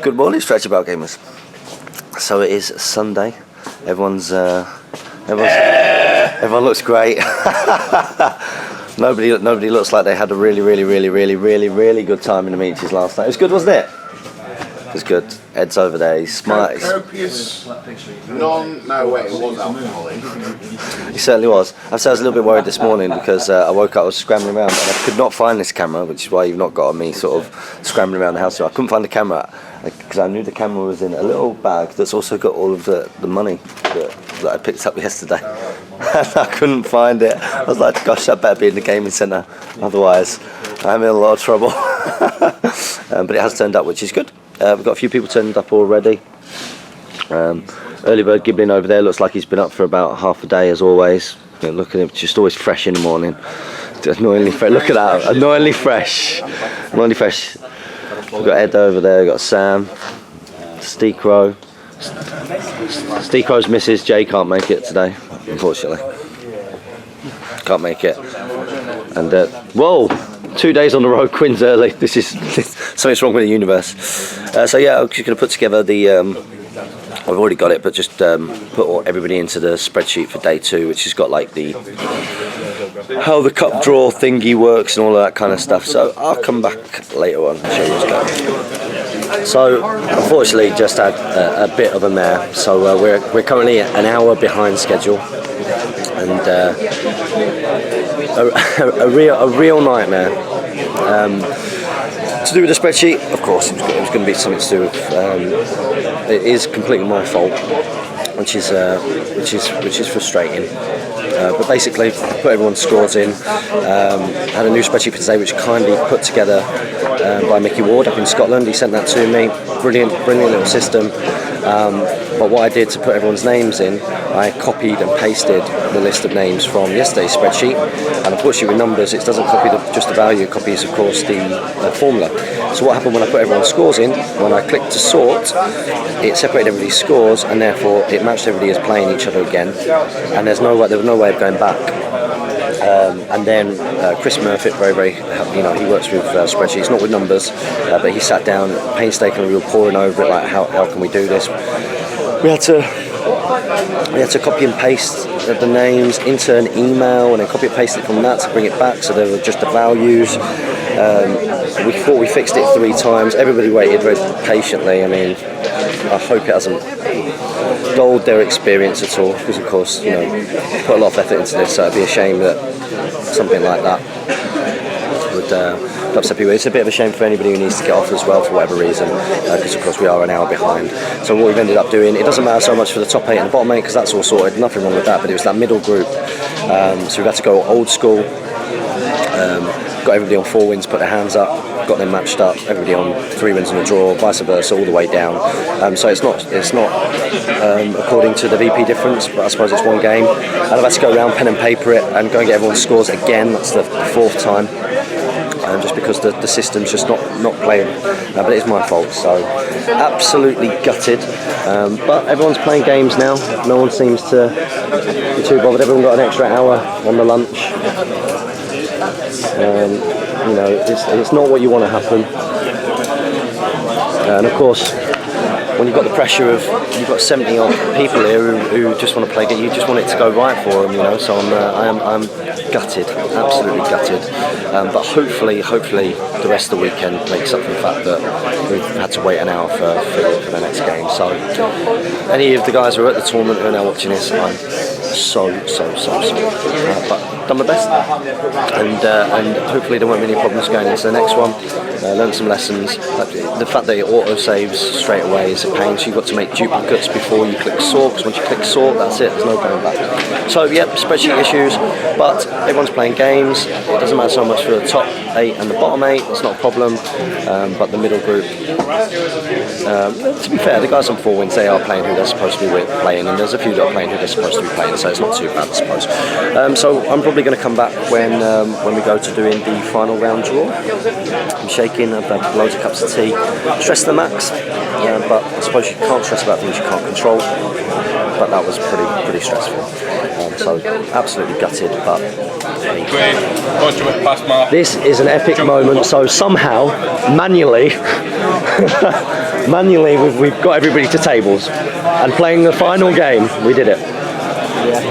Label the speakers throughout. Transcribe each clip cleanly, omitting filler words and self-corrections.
Speaker 1: Good morning, Stretch About Gamers. So it is Sunday. Everyone looks great. Nobody looks like they had a really good time in the meetings last night. It was good, wasn't it? It was good. Ed's over there. He's smart.
Speaker 2: Copious. No way, it was alcoholic.
Speaker 1: He certainly was. I was a little bit worried this morning because I woke up, I was scrambling around and I could not find this camera, which is why you've not got me sort of scrambling around the house. So I couldn't find the camera because I knew the camera was in a little bag that's also got all of the money that I picked up yesterday. And I couldn't find it. I was like, gosh, I better be in the gaming centre, otherwise I'm in a lot of trouble. But it has turned up, which is good. We've got a few people turned up already. Early bird Giblin over there looks like he's been up for about half a day as always. You know, look at him, just always fresh in the morning. Annoyingly fresh. Look at that, annoyingly fresh. Annoyingly fresh. We've got Ed over there, we've got Sam, Steve Crow. Steve Crow's missus Jay can't make it today, unfortunately. Can't make it. And whoa! 2 days on the road, Quinn's early. This is something's wrong with the universe. So yeah, I'm just going to put together the. I've already got it, but just put everybody into the spreadsheet for day 2, which has got like how the cup draw thingy works and all of that kind of stuff. So I'll come back later on and show you what's going on. So unfortunately, just had a bit of a mare. So we're currently an hour behind schedule, and a real nightmare. To do with the spreadsheet, of course, it was going to be something to do with. It is completely my fault, which is frustrating. But basically, put everyone's scores in. Had a new spreadsheet for today, which kindly put together by Mickey Ward up in Scotland. He sent that to me. Brilliant little system. But what I did to put everyone's names in, I copied and pasted the list of names from yesterday's spreadsheet, and unfortunately with numbers it doesn't copy just the value, it copies of course the formula. So what happened when I put everyone's scores in, when I clicked to sort, it separated everybody's scores and therefore it matched everybody as playing each other again, and there was no way of going back. And then Chris Murphy, very, he works with spreadsheets, not with numbers, but he sat down painstakingly, we were poring over it, like how can we do this. We had to copy and paste the names into an email and then copy and paste it from that to bring it back, so they were just the values. We thought we fixed it 3 times. Everybody waited very patiently. I mean, I hope it hasn't dulled their experience at all, because of course, put a lot of effort into this, so it'd be a shame that something like that would upset people. It's a bit of a shame for anybody who needs to get off as well for whatever reason, because of course we are an hour behind. So what we've ended up doing, it doesn't matter so much for the top 8 and the bottom 8, because that's all sorted, nothing wrong with that, but it was that middle group. So we've had to go old school. Got everybody on 4 wins, put their hands up, got them matched up, everybody on 3 wins and a draw, vice versa, all the way down. So it's not according to the VP difference, but I suppose it's one game. And I've had to go around, pen and paper it, and go and get everyone's scores again. That's the 4th time, just because the system's just not playing. But it is my fault, so absolutely gutted. But everyone's playing games now. No one seems to be too bothered. Everyone got an extra hour on the lunch. It's not what you want to happen, and of course when you've got the pressure of, you've got 70 odd people here who just want to play game, you just want it to go right for them, so I'm gutted, absolutely gutted, but hopefully the rest of the weekend makes up for the fact that we've had to wait an hour for the next game. So any of the guys who are at the tournament who are now watching this, I'm so sorry, but done my best, and hopefully there won't be any problems going into the next one. Learned some lessons. The fact that it auto saves straight away is a pain, so you've got to make duplicates before you click sort, because once you click sort, that's it, there's no going back. So yep, spreadsheet issues, but everyone's playing games. It doesn't matter so much for the top 8 and the bottom 8, that's not a problem, but the middle group, to be fair, the guys on 4 wins, they are playing who they're supposed to be playing, and there's a few that are playing who they're supposed to be playing, so it's not too bad, I suppose. So I'm probably going to come back when we go to doing the final round draw. I'm shaking, I've had loads of cups of tea, stress to the max, but I suppose you can't stress about things you can't control, but that was pretty stressful. So absolutely gutted, but this is an epic moment. So somehow, manually, manually we've got everybody to tables, and playing the final game, we did it.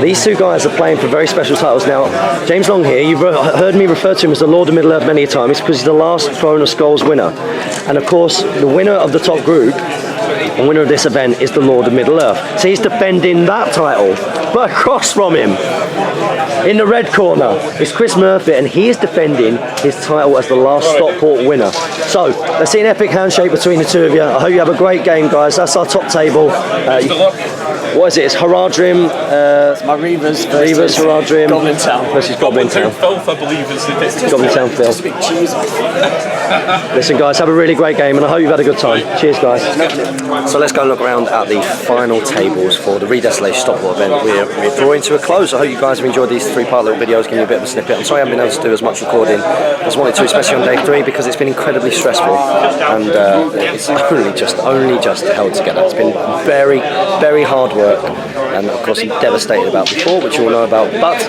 Speaker 1: These two guys are playing for very special titles now. James Long here, you've heard me refer to him as the Lord of Middle-earth many a time. It's because he's the last Throne of Skulls winner. And of course, the winner of the top group, the winner of this event, is the Lord of Middle-earth. So he's defending that title. But across from him, in the red corner, is Chris Murphy, and he is defending his title as the last Stockport winner. So, let's see an epic handshake between the two of you. I hope you have a great game, guys. That's our top table. What is it? It's Haradrim.
Speaker 3: It's my Reavers
Speaker 1: Haradrim.
Speaker 3: Goblin Town.
Speaker 1: Versus Goblin Town.
Speaker 4: Filth, I believe, is the
Speaker 1: Goblin Town Filth. Listen, guys, have a really great game, and I hope you've had a good time. Cheers, guys. So let's go and look around at the final tables for the ReDesolation of Stockport event. We're drawing to a close. I hope you guys have enjoyed these 3-part little videos, giving you a bit of a snippet. I'm sorry I haven't been able to do as much recording as I wanted to, especially on day 3, because it's been incredibly stressful, and it's only just held together. It's been very, very hard work, and of course I'm devastated about before, which you all know about, but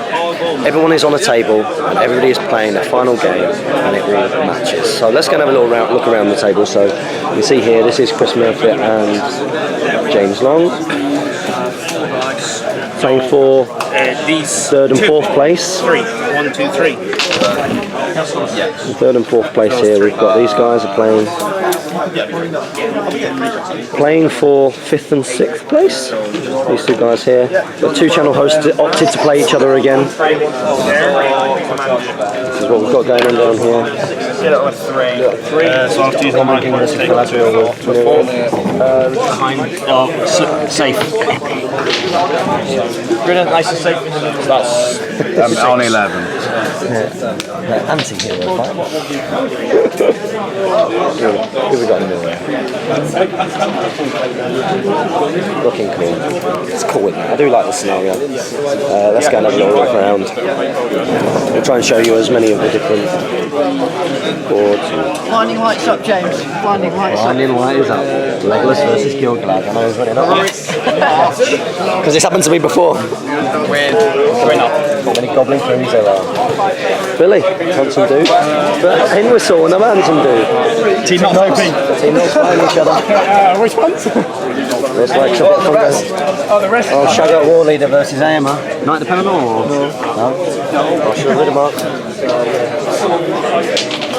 Speaker 1: everyone is on a table and everybody is playing their final game, and it all matches. So let's go and have a little look around the table. So you can see here, this is Chris Murphy and James Long playing for
Speaker 4: these
Speaker 1: 3rd and 4th place.
Speaker 4: 3. 1, 2, 3.
Speaker 1: In 3rd and 4th place here, we've got these guys are playing for 5th and 6th place. These two guys here. The 2 channel hosts opted to play each other again. This is what we've got going on down here.
Speaker 4: Get it on 3. So I'll use
Speaker 1: Goblin King versus Galadriel.
Speaker 3: Safe. Brilliant, nice and safe.
Speaker 2: That's on 11.
Speaker 1: Anti-hero fight. Who have we got in the middle there? Looking cool. It's cool, isn't it? I do like the scenario. Let's go and have a little look around. We'll try and show you as many of the different boards.
Speaker 5: Blinding lights up, James. Blinding lights up.
Speaker 1: Blinding light is up. Legolas versus Gilgalad. I know who's running up. Because it's happened to me before.
Speaker 3: We're not.
Speaker 1: How many Goblin Kings there are? Billy, handsome dude. But Henwhistle, another handsome dude.
Speaker 3: Team not OP.
Speaker 1: Team not playing each other.
Speaker 3: Which ones?
Speaker 1: Looks like something from the rest. Oh, Shagger War Leader versus Aema. Knight of the Penamore? No. Oh, sure, Riddermark.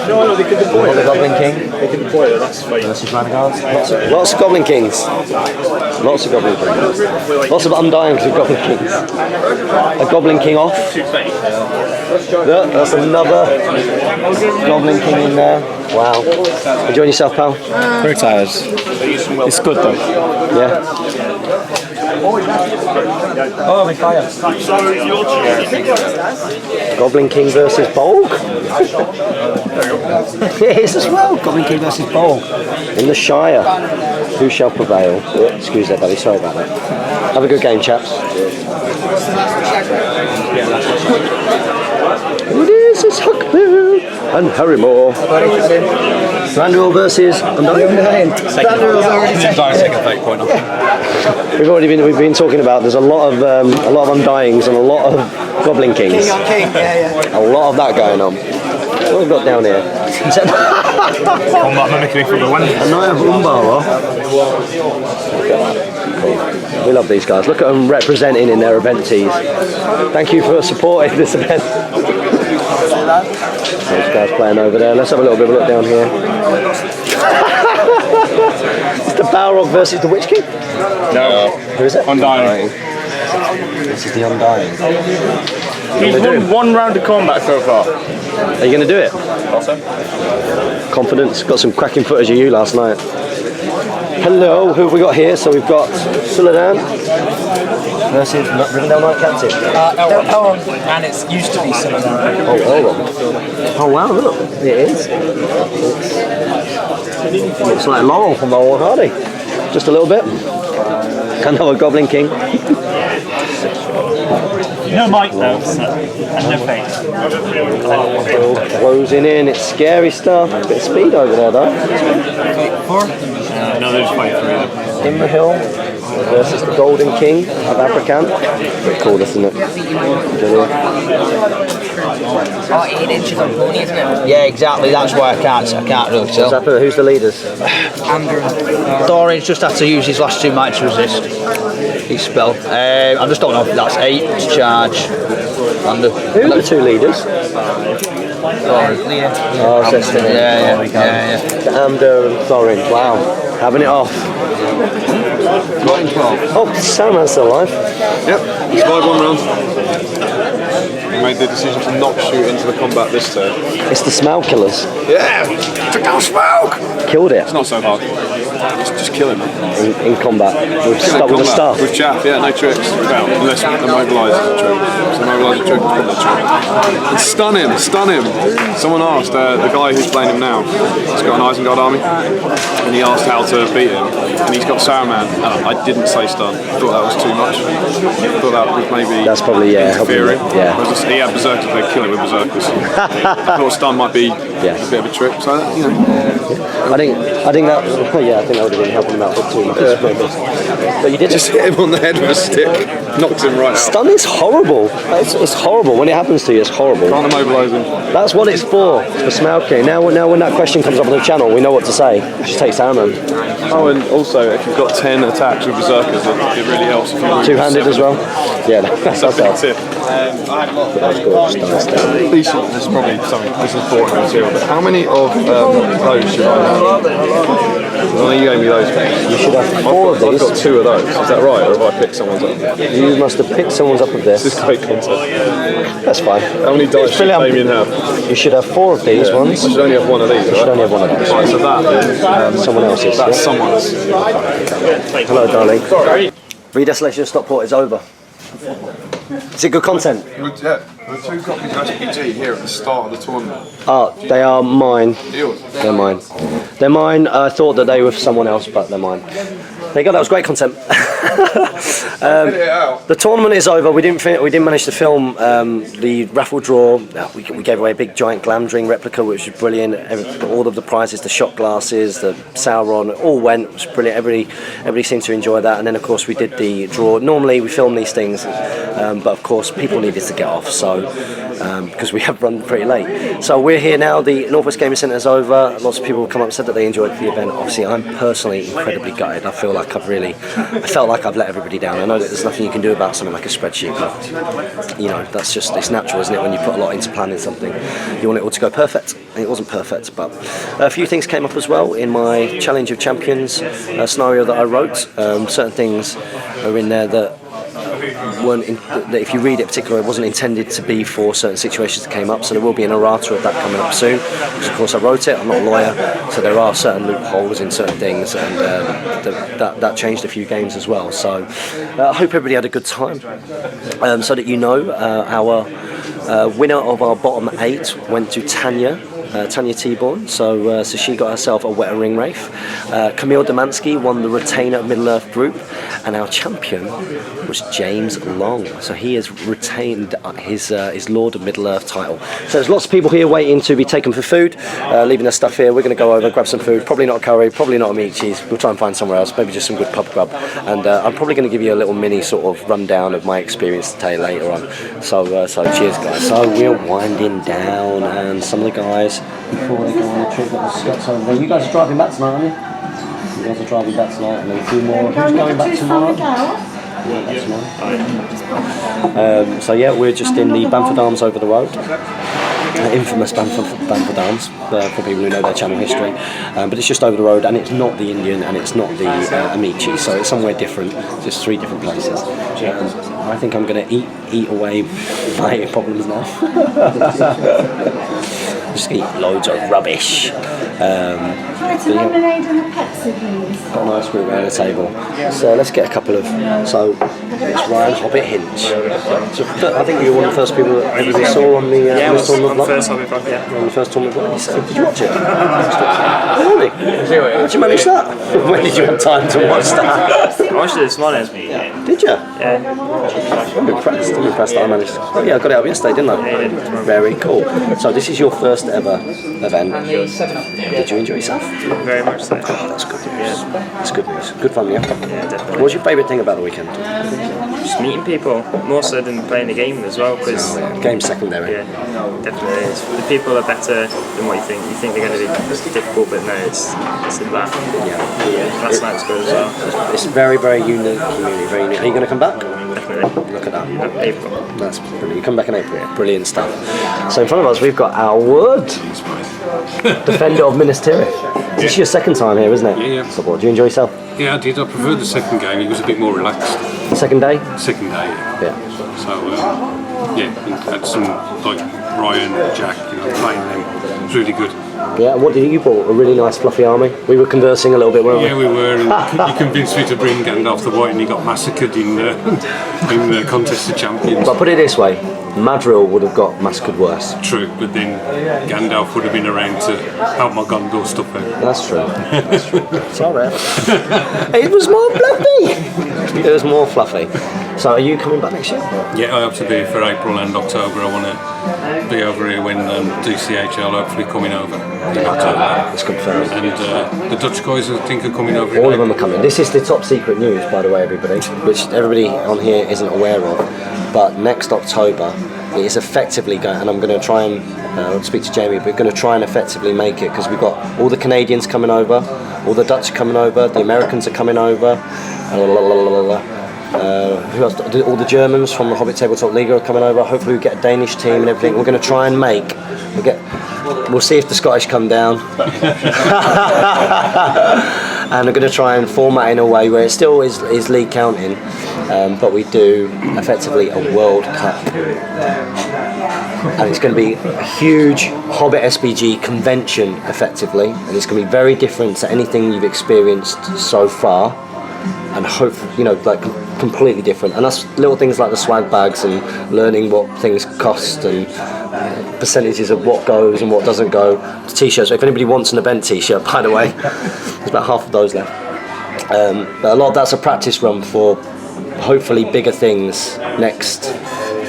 Speaker 4: No, they could deploy
Speaker 1: The Goblin King.
Speaker 4: They can deploy it, that's fine.
Speaker 1: Versus Radagast. Lots of Goblin Kings. Lots of Goblin Kings. Lots of Undyings with Goblin Kings. A Goblin King off. Yeah, that's another Goblin King in there. Wow. Enjoying yourself, pal?
Speaker 3: Very tired. It's good though.
Speaker 1: Yeah.
Speaker 3: Oh, my fire.
Speaker 1: Goblin King versus Bolg. It is as well. Goblin King versus Bolg. In the Shire. Who shall prevail? Excuse that, buddy. Sorry about that. Have a good game, chaps. It is, it's Huckbill and Harrymore. Thranduil versus Undying.
Speaker 3: Second fake point.
Speaker 1: We've been talking about. There's a lot of Undyings and a lot of Goblin Kings.
Speaker 5: King on King, yeah.
Speaker 1: A lot of that going on. What have we got down here?
Speaker 4: Combat mimicry for the win.
Speaker 1: A Knight of Umbara. Cool. We love these guys. Look at them representing in their event tees. Thank you for supporting this event. Those guys playing over there. Let's have a little bit of a look down here. It's the Balrog versus the Witch King?
Speaker 4: No.
Speaker 1: Who is it?
Speaker 4: Undying.
Speaker 1: This is the Undying.
Speaker 4: He's won 1 round of combat so far.
Speaker 1: Are you going to do it? Confidence. Got some cracking footage of you last night. Hello, who have we got here? So we've got Suladan versus Rivendell Knight Captain.
Speaker 3: Elrond, and it's used to be similar.
Speaker 1: Oh, Elrond. Oh wow, look. It is. It looks like Laurel from Laurel Hardy. Just a little bit. Another Goblin King.
Speaker 6: No mic though, and no face.
Speaker 1: Closing in, it's scary stuff. A bit of speed over there though.
Speaker 6: No, there's fight through.
Speaker 1: Imrahil versus the Golden King of Abrakan. Pretty cool, isn't it?
Speaker 7: 8 inches on pony, isn't it?
Speaker 8: Yeah, exactly. That's why I can't really tell.
Speaker 1: Who's the leaders?
Speaker 7: Andrew.
Speaker 8: Dorian's just had to use his last 2 might to resist his spell. I just don't know if that's 8 to charge.
Speaker 1: Who are the 2 leaders? Oh, Sestin.
Speaker 8: Yeah.
Speaker 1: Amder and Thorin. Wow, having it off.
Speaker 2: 12.
Speaker 1: Oh, Saruman's still alive.
Speaker 9: Yep, he survived 1 round. He made the decision to not shoot into the combat this turn.
Speaker 1: It's the Smaug killers.
Speaker 9: Yeah! Took down Smoke!
Speaker 1: Killed it.
Speaker 9: It's not so hard. Just kill him.
Speaker 1: In combat. With the staff.
Speaker 9: With chaff, yeah, no tricks. Well, unless the mobiliser is a trick. So the mobiliser trick is probably a trick. And stun him! Someone asked, the guy who's playing him now, he's got an Isengard army, and he asked how to beat him, and he's got Saruman. I didn't say stun. I thought that was too much. I thought that was maybe
Speaker 1: that's probably
Speaker 9: interfering.
Speaker 1: Yeah.
Speaker 9: He had Berserkers, they'd kill it with Berserkers. I thought stun might be a bit of a trick, so, you know.
Speaker 1: I think that would have been helping him out with too much. But you did
Speaker 9: just hit him on the head with a stick, knocks him right out.
Speaker 1: Stun is horrible. It's horrible. When it happens to you, it's horrible.
Speaker 9: Can't mobilise him.
Speaker 1: That's what it's for Smaug King. Now when that question comes up on the channel, we know what to say. Just take Saruman.
Speaker 9: Oh, and also, if you've got 10 attacks with Berserkers, it really helps if you move
Speaker 1: 2-handed as well? Yeah, that's
Speaker 9: a big tip.
Speaker 1: That's good.
Speaker 9: Decent, this is probably something, this is boring material, but how many of those should I have? Well, you gave me those.
Speaker 1: You should have 4 of these.
Speaker 9: I've got 2 of those, is that right? Or have I picked someone's up?
Speaker 1: You must have picked someone's up of this.
Speaker 9: This is great content.
Speaker 1: That's fine.
Speaker 9: How many dice should Damien have?
Speaker 1: You should have 4 of these ones.
Speaker 9: I should only have 1 of these,
Speaker 1: You should only have 1 of these.
Speaker 9: Right, so that is
Speaker 1: someone else's.
Speaker 9: That's someone's.
Speaker 1: Hello, darling. ReDesolation of Stockport is over. Is it good content?
Speaker 9: Yeah, the 2 copies of SPG here at the start of the tournament.
Speaker 1: Oh, they are mine.
Speaker 9: Yours?
Speaker 1: They're mine. They're mine. I thought that they were for someone else, but they're mine. There you go. That was great content. The tournament is over. We didn't manage to film the raffle draw. We gave away a big giant Glamdring replica, which was brilliant. All of the prizes, the shot glasses, the Sauron, all went. It was brilliant. Everybody seemed to enjoy that. And then of course we did the draw. Normally we film these things, but of course people needed to get off. So because we have run pretty late. So we're here now. The Northwest Gaming Centre is over. Lots of people have come up and said that they enjoyed the event. Obviously, I'm personally incredibly gutted. I feel like I felt like I've let everybody down. I know that there's nothing you can do about something like a spreadsheet, but you know, that's just, it's natural, isn't it? When you put a lot into planning something, you want it all to go perfect, and it wasn't perfect. But a few things came up as well in my Challenge of Champions scenario that I wrote. Certain things are in there that that if you read it particularly, it wasn't intended to be for certain situations that came up, so there will be an errata of that coming up soon, because of course I wrote it, I'm not a lawyer, so there are certain loopholes in certain things, and that changed a few games as well. So I hope everybody had a good time. So that you know, our winner of our bottom 8 went to Tanya T-Born, so she got herself a Weta Ring Wraith. Camille Demansky won the Retainer of Middle-earth group, and our champion was James Long, so he has retained his Lord of Middle-earth title. So there's lots of people here waiting to be taken for food, leaving their stuff here. We're going to go over, grab some food, probably not a curry, probably not a meat cheese, we'll try and find somewhere else, maybe just some good pub grub, and I'm probably going to give you a little mini sort of rundown of my experience to tell you later on. So cheers guys. So we're winding down, and some of the guys, before they go on the trip, got the Scots over there. You guys are driving back tonight, aren't you? You guys are driving back tonight, and then a few more. Who's going back tomorrow? So yeah, we're just in the Bamford Arms over the road. Infamous Bamford Arms, for people who know their channel history, but it's just over the road, and it's not the Indian, and it's not the Amici, so it's somewhere different, just 3 different places. I think I'm going to eat away my problems now. Just eat loads of rubbish.
Speaker 10: Lemonade and a Pepsi, please.
Speaker 1: Got a nice group around the table. So let's get a couple of. So it's Ryan Hobbit Hinch. So I think you were one of the first people that everybody saw on the first tournament vlog. On the first tournament vlog. Did you watch it? Oh, really? How did you manage that? When did you have time to watch that?
Speaker 6: I watched it this morning.
Speaker 1: Did you?
Speaker 6: Yeah.
Speaker 1: I'm impressed that I managed to. Oh yeah, I got it up yesterday, didn't I? Very cool. So this is your first ever event. Did you enjoy yourself?
Speaker 6: Very much so.
Speaker 1: Oh, that's good news. That's good news. Good fun, yeah?
Speaker 6: Yeah, definitely.
Speaker 1: What was your favourite thing about the weekend?
Speaker 6: Just meeting people, more so than playing the game as well, because
Speaker 1: Game's secondary.
Speaker 6: yeah, definitely is. The people are better than what you think. You think they're going to be difficult, but no, it's in that.
Speaker 1: Yeah.
Speaker 6: Last night was good as well.
Speaker 1: It's very, very unique community. Very unique. Are you going to come back?
Speaker 6: Definitely.
Speaker 1: Look at that.
Speaker 6: April.
Speaker 1: That's brilliant. You come back in April. Brilliant stuff. So in front of us, we've got our Wood, defender of Minas Tirith. This is your second time here, isn't it?
Speaker 10: Yeah.
Speaker 1: So what, do you enjoy yourself?
Speaker 10: Yeah, I did. I preferred the second game. It was a bit more relaxed.
Speaker 1: Second day?
Speaker 10: Second day, yeah.
Speaker 1: Yeah.
Speaker 10: So, yeah, had some, like, Ryan, Jack, playing them. It was really good.
Speaker 1: Yeah, what did you bought? A really nice fluffy army. We were conversing a little bit, weren't we?
Speaker 10: Yeah, we were. And you convinced me to bring Gandalf the White and he got massacred in the Contest of Champions.
Speaker 1: But put it this way, Madrill would have got massacred worse.
Speaker 10: True, but then Gandalf would have been around to help my Gondor stuff out.
Speaker 1: That's true. That's true. Sorry. It was more fluffy. It was more fluffy. So are you coming back next year?
Speaker 10: Yeah, I hope to be for April and October. I want to be over here when GBHL hopefully coming over in October.
Speaker 1: That's confirmed.
Speaker 10: And the Dutch guys I think are coming over in
Speaker 1: All of
Speaker 10: April.
Speaker 1: them are coming. This is the top secret news, by the way, everybody, which everybody on here isn't aware of. But next October, it is effectively going, and I'm going to try and speak to Jamie, but we're going to try and effectively make it, because we've got all the Canadians coming over, all the Dutch are coming over, the Americans are coming over, who else? All the Germans from the Hobbit Tabletop League are coming over. Hopefully we get a Danish team and everything. We're going to try and we'll see if the Scottish come down. And we're going to try and format in a way where it still is league counting, but we do effectively a World Cup. And it's going to be a huge Hobbit SBG convention, effectively, and it's going to be very different to anything you've experienced so far, and hopefully, like completely different. And that's little things like the swag bags and learning what things cost and percentages of what goes and what doesn't go. The t-shirts. So if anybody wants an event t-shirt, by the way, there's about half of those left. But a lot of that's a practice run for hopefully bigger things next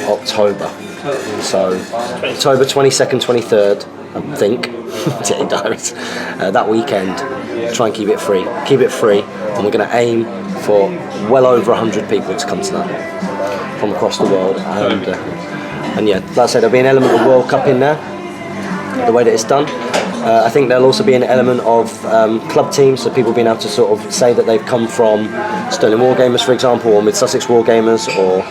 Speaker 1: October. So October 22nd, 23rd, I think, that weekend, try and keep it free, and we're going to aim for well over 100 people to come to that from across the world, and yeah, like I said, there'll be an element of World Cup in there, the way that it's done. I think there'll also be an element of club teams, so people being able to sort of say that they've come from Sterling Wargamers, for example, or Mid Sussex Wargamers, or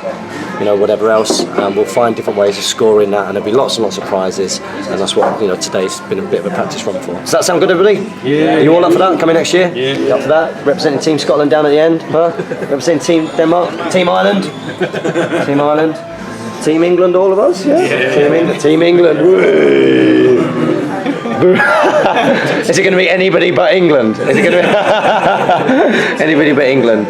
Speaker 1: whatever else. We'll find different ways of scoring that, and there'll be lots and lots of prizes, and that's what today's been a bit of a practice run for. Does that sound good, everybody? Yeah. Are you all up for that? Coming next year? Yeah. You up for that? Representing Team Scotland down at the end, huh? Representing Team Denmark, Team Ireland, Team Ireland, Team England, all of us, yeah. Team England. Is it going to be anybody but England? Is it going to be anybody but England?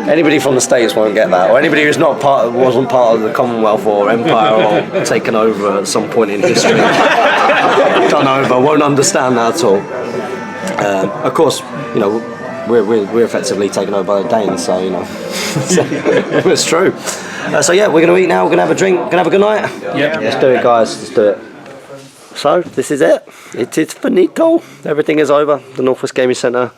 Speaker 1: Anybody from the States won't get that, or anybody who's wasn't part of the Commonwealth or Empire or taken over at some point in history, done over, won't understand that at all. Of course, we're effectively taken over by the Danes, so so, it's true. So yeah, we're going to eat now. We're going to have a drink. We're going to have a good night.
Speaker 10: Yep.
Speaker 1: Let's do it, guys. Let's do it. So this is it. It is finito. Everything is over. The Northwest Gaming Centre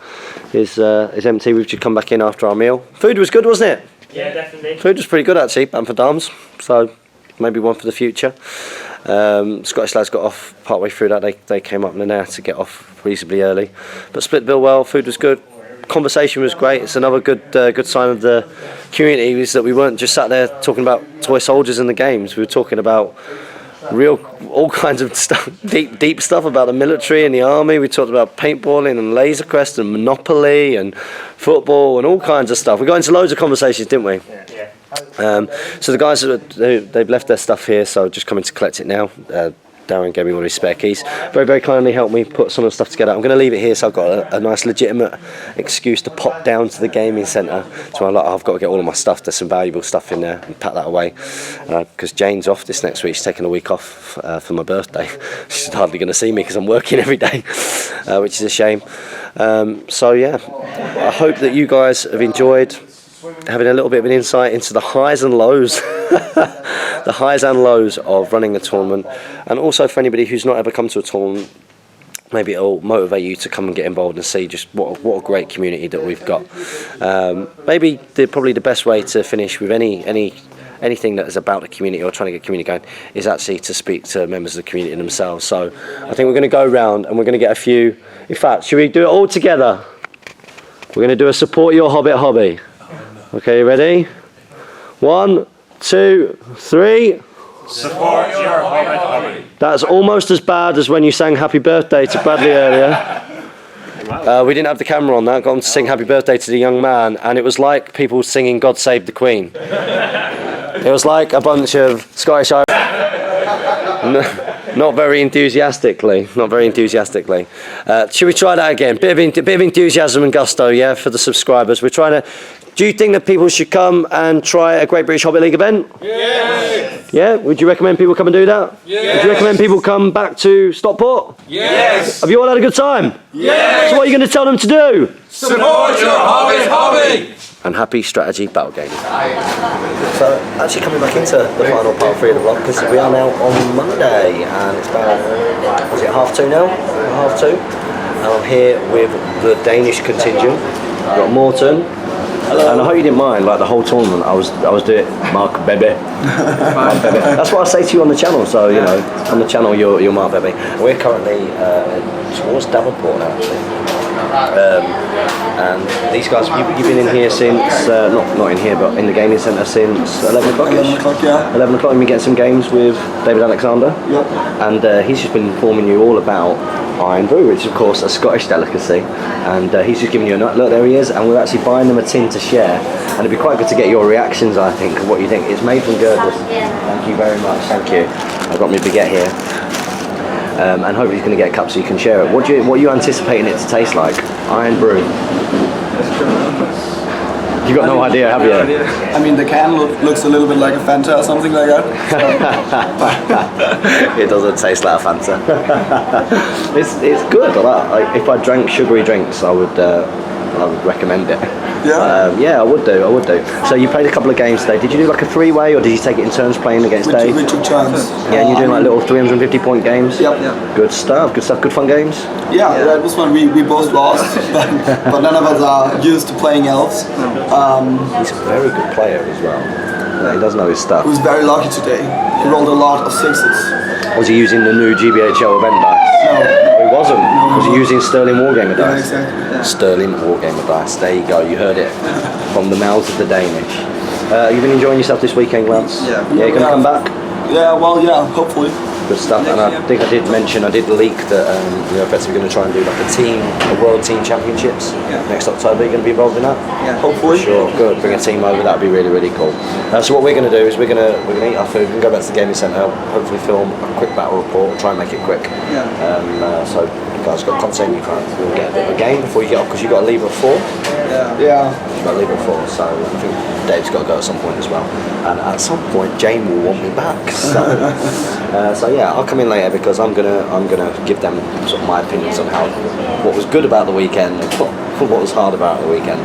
Speaker 1: is empty. We've just come back in after our meal. Food was good, wasn't it?
Speaker 6: Yeah, definitely.
Speaker 1: Food was pretty good actually, Bamford Arms. So maybe one for the future. Scottish lads got off partway through that. They came up in an hour to get off reasonably early. But split bill well. Food was good. Conversation was great. It's another good sign of the community is that we weren't just sat there talking about toy soldiers and the games. We were talking about all kinds of stuff, deep stuff about the military and the army. We talked about paintballing and Laser Quest and Monopoly and football and all kinds of stuff. We got into loads of conversations, didn't we?
Speaker 6: Yeah.
Speaker 1: So the guys they've left their stuff here, so just coming to collect it now. Darren gave me one of his spare keys. Very, very kindly helped me put some of the stuff together. I'm going to leave it here, so I've got a nice legitimate excuse to pop down to the gaming centre. So I've got to get all of my stuff. There's some valuable stuff in there and pack that away. Because Jane's off this next week. She's taking a week off for my birthday. She's hardly going to see me because I'm working every day, which is a shame. So yeah, I hope that you guys have enjoyed having a little bit of an insight into the highs and lows the highs and lows of running a tournament, and also for anybody who's not ever come to a tournament, maybe it'll motivate you to come and get involved and see just what a great community that we've got. Maybe probably the best way to finish with anything that is about the community or trying to get community going is actually to speak to members of the community themselves. So I think we're going to go around and we're going to get a few. In fact, should we do it all together? We're going to do a support your Hobbit hobby. Okay, you ready? 1, 2, 3.
Speaker 6: Support your Hobbit hobby.
Speaker 1: That's almost as bad as when you sang Happy Birthday to Bradley earlier. We didn't have the camera on that. Got him to sing Happy Birthday to the young man, and it was like people singing God Save the Queen. It was like a bunch of Scottish Irish. Not very enthusiastically. Not very enthusiastically. Should we try that again? Bit of enthusiasm and gusto, yeah, for the subscribers. We're trying to. Do you think that people should come and try a Great British Hobbit League event? Yes. Yeah? Would you recommend people come and do that? Yes. Would you recommend people come back to Stockport? Yes. Have you all had a good time? Yes. So what are you going to tell them to do?
Speaker 10: Support your Hobbit hobby!
Speaker 1: And happy strategy battle gaming. So actually coming back into the final part 3 of the vlog, because we are now on Monday and it's about, was it 2:30 now? 2:30. And I'm here with the Danish contingent. We've got Morton. Hello. And I hope you didn't mind, like the whole tournament, I was doing Mark Bebe. Mark Bebe. That's what I say to you on the channel, so you know, on the channel you're Mark Bebe. We're currently towards Tabletop now actually. And these guys, you've been in here since, not in here, but in the gaming centre since 11 o'clock?
Speaker 11: 11 o'clock, yeah.
Speaker 1: 11 o'clock, and we get some games with David Alexander.
Speaker 11: Yep.
Speaker 1: And he's just been informing you all about Iron Brew, which is of course a Scottish delicacy. And he's just giving you a look, there he is, and we're actually buying them a tin to share. And it'd be quite good to get your reactions, I think, of what you think. It's made from girders. Thank you very much, thank you. I've got my baguette here. And hopefully he's going to get a cup so you can share it. What are you anticipating it to taste like? Iron Brew. You've got no idea, have you?
Speaker 11: I mean, the can looks a little bit like a Fanta or something like that.
Speaker 1: It doesn't taste like a Fanta. It's good. If I drank sugary drinks, I would recommend it.
Speaker 11: Yeah?
Speaker 1: Yeah, I would do. So you played a couple of games today. Did you do like a 3-way or did you take it in turns playing against Dave?
Speaker 11: We took turns.
Speaker 1: Yeah, and you're doing like little 350-point games?
Speaker 11: Yep.
Speaker 1: Good stuff, good fun games?
Speaker 11: Yeah, that was fun. We both lost, but none of us are used to playing elves.
Speaker 1: He's a very good player as well. He does know his stuff.
Speaker 11: He was very lucky today. He rolled a lot of 6s.
Speaker 1: Was he using the new GBHL event dice?
Speaker 11: No.
Speaker 1: He wasn't. Was he using Sterling Wargamer dice?
Speaker 11: Yeah, exactly. Yeah.
Speaker 1: Sterling Wargamer dice. There you go. You heard it from the mouths of the Danish. You've been enjoying yourself this weekend, Lance?
Speaker 11: Yeah.
Speaker 1: Yeah, you gonna come back?
Speaker 11: Yeah. Well, yeah. Hopefully.
Speaker 1: Good stuff. And I think I did leak that effectively going to try and do like a world team championships next October. You're going to be involved in that?
Speaker 11: Yeah. Hopefully.
Speaker 1: Sure. Good. Bring a team over. That'd be really, really cool. So what we're going to do is we're going to eat our food. We're going to go back to the gaming centre. Hopefully film a quick battle report. Try and make it quick.
Speaker 11: Yeah.
Speaker 1: So you guys got content. You'll get a bit of a game before you get off because you got to leave at 4.
Speaker 11: Yeah.
Speaker 1: You've got to leave at 4. So I think Dave's got to go at some point as well. And at some point Jane will want me back. So yeah, I'll come in later because I'm gonna give them sort of my opinions on what was good about the weekend and what was hard about the weekend.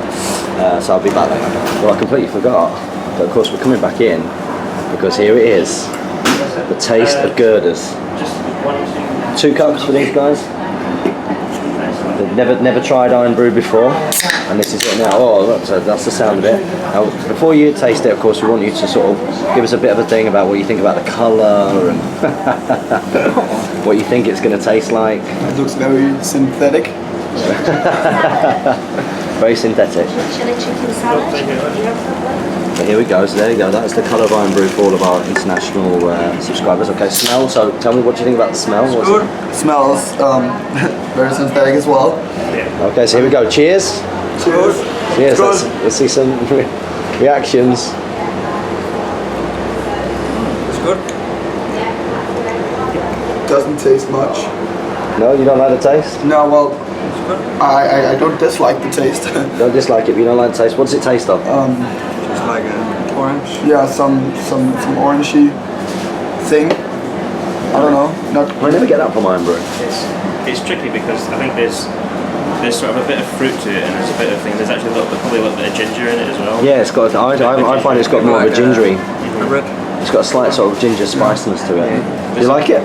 Speaker 1: So I'll be back later. Well, I completely forgot that of course we're coming back in because here it is, the taste of girders. 2 cups for these guys. They've never tried Iron Brew before, and this is it now. Oh, that's the sound of it. Now, before you taste it, of course, we want you to sort of give us a bit of a thing about what you think about the colour and what you think it's going to taste like.
Speaker 11: It looks very synthetic.
Speaker 1: Very synthetic. So here we go. So there you go. That's the colour of Iron Brew for all of our international subscribers. Okay, smell. So tell me what do you think about the smell?
Speaker 11: It's good. It smells very synthetic as well.
Speaker 1: Okay, so here we go. Cheers.
Speaker 11: Cheers.
Speaker 1: Cheers. Let's see some reactions.
Speaker 11: It's good. Doesn't taste much.
Speaker 1: No, you don't like the taste?
Speaker 11: No, well, I don't dislike the taste.
Speaker 1: Don't dislike it, but you don't like the taste. What does it taste of?
Speaker 11: Just like an orange. Yeah, some orangey thing. I don't know.
Speaker 1: I never get that from Iron Brew.
Speaker 6: It's tricky because I think there's sort of a bit of fruit to it and there's a bit of thing. There's actually probably a little bit of ginger in it as well.
Speaker 1: Yeah, it's got. I find it's got more of a gingery. It's got a slight sort of ginger spiciness to it. You like it?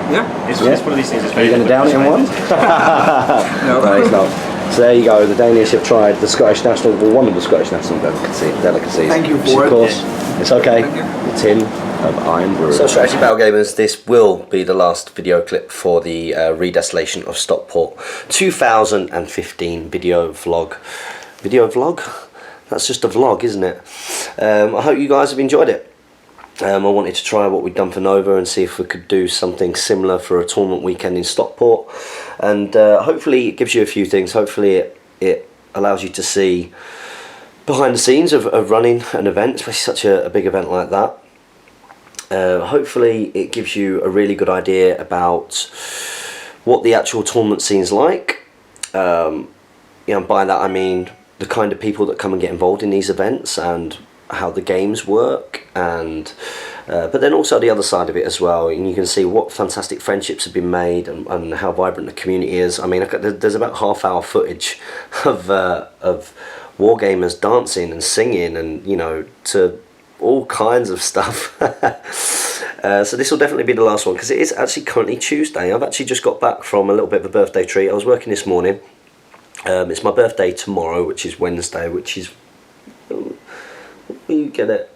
Speaker 6: Yeah. It's one of these things.
Speaker 1: Are you going to down it in one? No, it's not. So there you go. The Danish have tried the Scottish national, well, one of the Scottish national delicacies.
Speaker 11: Thank you
Speaker 1: which
Speaker 11: for
Speaker 1: of
Speaker 11: it.
Speaker 1: course, it's okay. The tin of iron brew. So Strategy Battle Gamers, this will be the last video clip for the ReDesolation of Stockport 2015 video vlog. Video vlog? That's just a vlog, isn't it? I hope you guys have enjoyed it. I wanted to try what we'd done for Nova and see if we could do something similar for a tournament weekend in Stockport, and hopefully it gives you a few things. Hopefully it allows you to see behind the scenes of running an event, especially such a big event like that. Hopefully it gives you a really good idea about what the actual tournament scene's like. By that I mean the kind of people that come and get involved in these events and how the games work, and but then also the other side of it as well, and you can see what fantastic friendships have been made and how vibrant the community is. I mean, there's about half-hour footage of wargamers dancing and singing and, you know, to all kinds of stuff. So this will definitely be the last one, because it is actually currently Tuesday. I've actually just got back from a little bit of a birthday treat. I was working this morning. It's my birthday tomorrow, which is Wednesday, which is... You get it.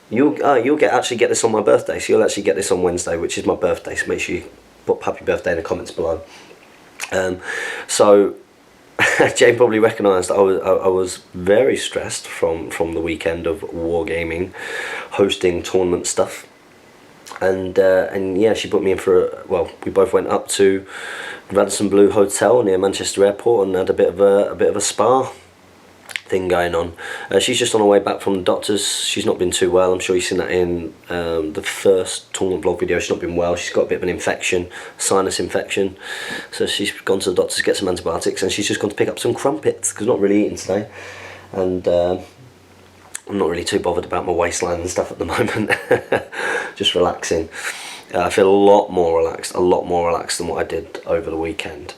Speaker 1: You'll actually get this on my birthday, so you'll actually get this on Wednesday, which is my birthday. So make sure you put happy birthday in the comments below. So Jane probably recognised I was very stressed from the weekend of wargaming, hosting tournament stuff, and yeah, she put me in for we both went up to Radisson Blu Hotel near Manchester Airport and had a bit of a spa thing going on. She's just on her way back from the doctors. She's not been too well. I'm sure you've seen that in the first tournament vlog video. She's not been well. She's got a bit of an infection, sinus infection. So she's gone to the doctors to get some antibiotics, and she's just gone to pick up some crumpets because I'm not really eating today. And I'm not really too bothered about my waistline and stuff at the moment. Just relaxing. I feel a lot more relaxed than what I did over the weekend.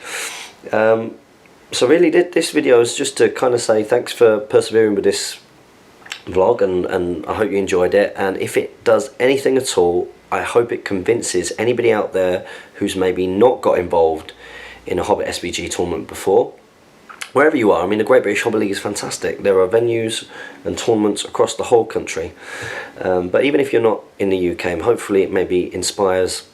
Speaker 1: So really this video is just to kind of say thanks for persevering with this vlog, and I hope you enjoyed it, and if it does anything at all, I hope it convinces anybody out there who's maybe not got involved in a Hobbit SBG tournament before. Wherever you are, I mean, the Great British Hobby League is fantastic. There are venues and tournaments across the whole country, but even if you're not in the UK, hopefully it maybe inspires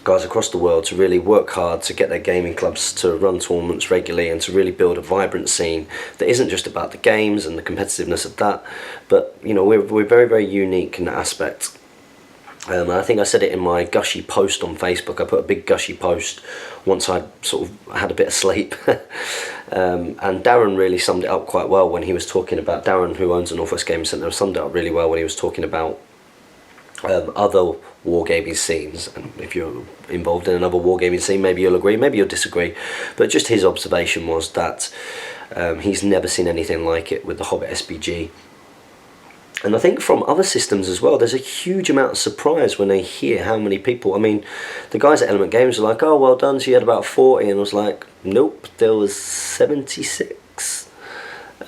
Speaker 1: guys across the world to really work hard to get their gaming clubs to run tournaments regularly and to really build a vibrant scene that isn't just about the games and the competitiveness of that, but you know, we're very, very unique in that aspect. I think I said it in my gushy post on Facebook. I put a big gushy post once I'd sort of had a bit of sleep. And Darren really summed it up quite well when he was talking about, Darren, who owns the Northwest Gaming Centre, summed it up really well when he was talking about other wargaming scenes. And if you're involved in another wargaming scene, maybe you'll agree, maybe you'll disagree, but just his observation was that he's never seen anything like it with the Hobbit SBG. And I think from other systems as well, there's a huge amount of surprise when they hear how many people. I mean, the guys at Element Games are like, oh, well done, so you had about 40, and I was like, nope, there was 76.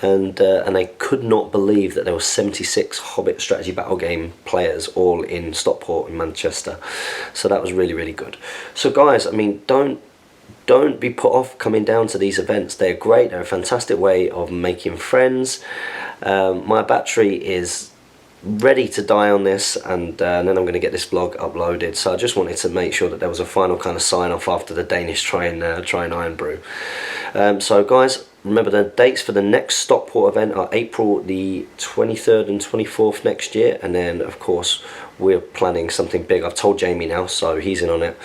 Speaker 1: And they could not believe that there were 76 Hobbit strategy battle game players all in Stockport in Manchester. So that was really, really good. So guys, I mean, don't be put off coming down to these events. They're great. They're a fantastic way of making friends. My battery is ready to die on this, and then I'm going to get this vlog uploaded. So I just wanted to make sure that there was a final kind of sign off after the Danish try and iron brew. So guys, remember the dates for the next Stockport event are April the 23rd and 24th next year, and then of course we're planning something big. I've told Jamie now, so he's in on it.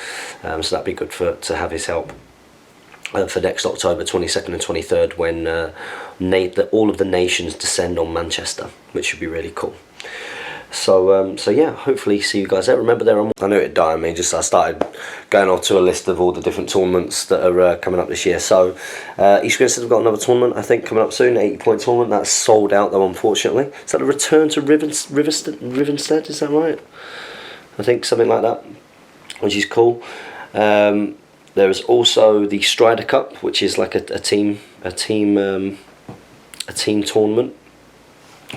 Speaker 1: So that'd be good to have his help for next October 22nd and 23rd, when all of the nations descend on Manchester, which should be really cool. So yeah, hopefully see you guys there. Remember, there are more. I knew it'd die on me. I started going off to a list of all the different tournaments that are coming up this year. So East Grinstead have got another tournament, I think, coming up soon, 80-point tournament. That's sold out though, unfortunately. Is that a return to Rivenstead? Is that right? I think something like that, which is cool. There is also the Strider Cup, which is like a team tournament.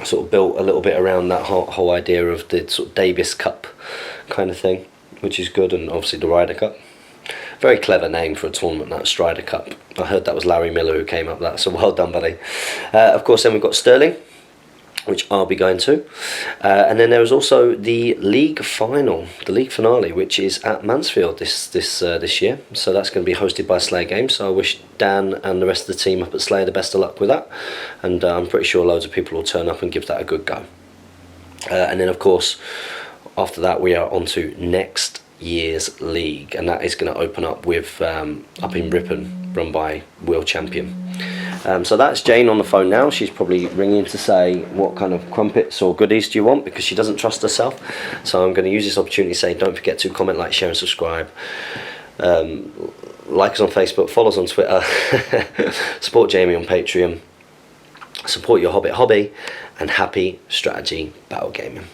Speaker 1: sort of built a little bit around that whole idea of the sort of Davis Cup kind of thing, which is good, and obviously the Ryder Cup. Very clever name for a tournament, that Strider Cup. I heard that was Larry Miller who came up with that, so well done, buddy. Of course, then we've got Sterling, which I'll be going to. And then there was also the league final, the league finale, which is at Mansfield this year. So that's going to be hosted by Slayer Games. So I wish Dan and the rest of the team up at Slayer the best of luck with that. And I'm pretty sure loads of people will turn up and give that a good go. And then, of course, after that, we are on to next year's league, and that is going to open up with up in Ripon, run by World Champion. So that's Jane on the phone now. She's probably ringing to say what kind of crumpets or goodies do you want, because she doesn't trust herself. So I'm going to use this opportunity to say, don't forget to comment, like, share and subscribe. Like us on Facebook, follow us on Twitter, support Jamie on Patreon, support your Hobbit hobby, and happy strategy battle gaming.